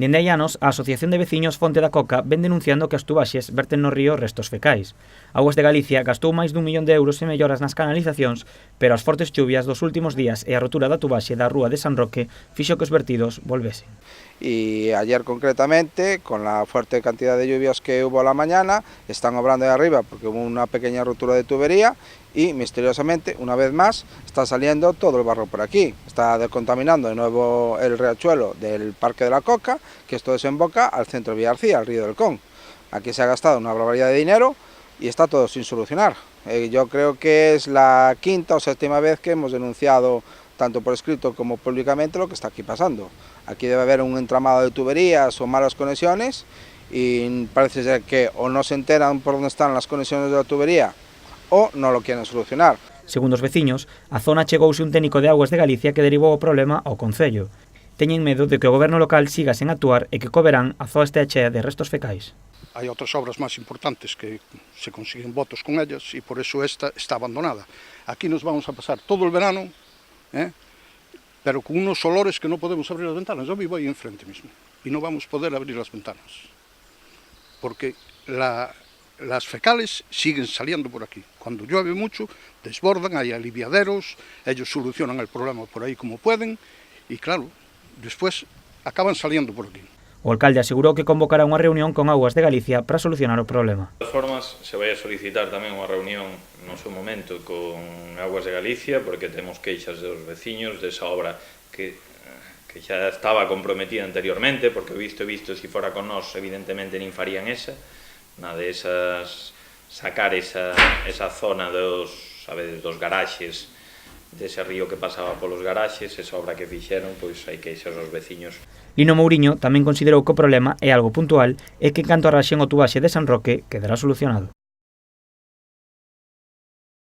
Dende hai anos, a Asociación de Veciños Fonte da Coca ven denunciando que as tubaxes verten no río restos fecais. Augas de Galicia gastou máis d'1 millón de euros en melloras nas canalizacións, pero as fortes chuvias dos últimos días e a rotura da tubaxe da rúa de San Roque fixo que os vertidos volvesen. Y ayer concretamente, con la fuerte cantidad de lluvias que hubo a la mañana, están obrando de arriba porque hubo una pequeña rotura de tubería y misteriosamente, una vez más, está saliendo todo el barro por aquí. Está contaminando de nuevo el riachuelo del Parque de la Coca, que esto desemboca al centro de Villarcía, al río del Con. Aquí se ha gastado una barbaridad de dinero y está todo sin solucionar. Yo creo que es la quinta o séptima vez que hemos denunciado tanto por escrito como públicamente lo que está aquí pasando. Aquí debe haber un entramado de tuberías o malas conexiones y parece ser que o no se enteran por dónde están las conexiones de la tubería o no lo quieren solucionar. Segundo os veciños, a zona chegouse un técnico de Augas de Galicia que derivou o problema ao Concello. Teñen medo de que o goberno local siga sen actuar e que co verán a zoa estea chea de restos fecais. Hai outras obras máis importantes que se consiguen votos con ellas e por eso esta está abandonada. Aquí nos vamos a pasar todo el verano, pero con unos olores que no podemos abrir las ventanas. Yo vivo ahí enfrente mismo y no vamos a poder abrir las ventanas porque las fecales siguen saliendo por aquí. Cuando llueve mucho, desbordan, hay aliviaderos, ellos solucionan el problema por ahí como pueden y claro, después acaban saliendo por aquí. O alcalde asegurou que convocará unha reunión con Augas de Galicia para solucionar o problema. De todas formas, se vai a solicitar tamén unha reunión no seu momento con Augas de Galicia, porque temos queixas dos veciños desa obra que xa estaba comprometida anteriormente, porque visto, se fora con nós, evidentemente nin farían esa, na de esas, sacar esa zona dos garaxes, dese río que pasaba polos garaxes, esa obra que fixeron, pois hai queixas aos veciños. Lino Mouriño tamén considerou que o problema é algo puntual e que en canto arraxen o tubaxe de San Roque quedará solucionado.